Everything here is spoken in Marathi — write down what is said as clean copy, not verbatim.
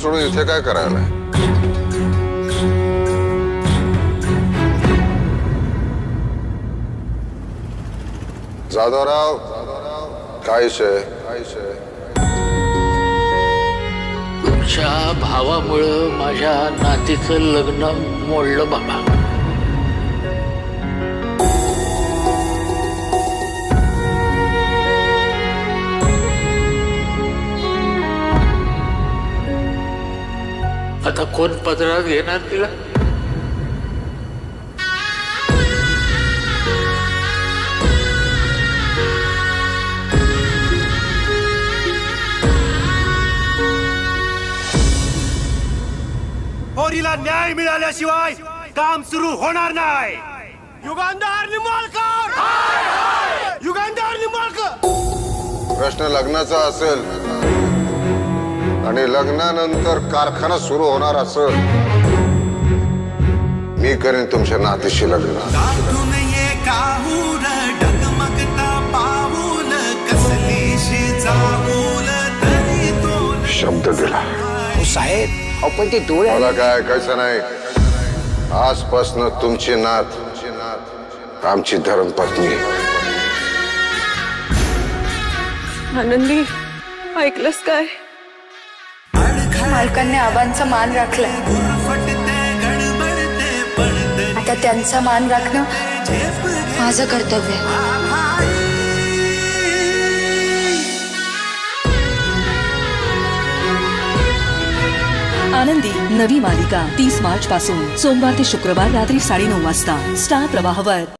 सोडून इथे काय करायला? जाधवराव, काय विषय? तुमच्या भावामुळं माझ्या नातीचं लग्न मोडलं बाबा. आता कोण पदरात घेणार तिला? पोरीला न्याय मिळाल्याशिवाय काम सुरू होणार नाही. युगांधार निंबाळकर, युगांधार निंबाळकर. प्रश्न लग्नाचा असेल आणि लग्नानंतर कारखाना सुरू होणार असेल, मी करेन तुमच्या नातीशी लग्न. शब्द दिला साहेब. आपण ते डोळे मला काय ऐकायचं नाही. आजपासून तुमची नात आमची धर्मपत्नी. आनंदी, ऐकलंस काय? मालकांनी आबांचा मान राखलाय. आता त्यांचा मान राखणं माझं कर्तव्य आहे. आनंदी नवी मालिका 30 मार्च पासून सोमवार ते शुक्रवार रात्री 9:30 वाजता स्टार प्रवाहवर.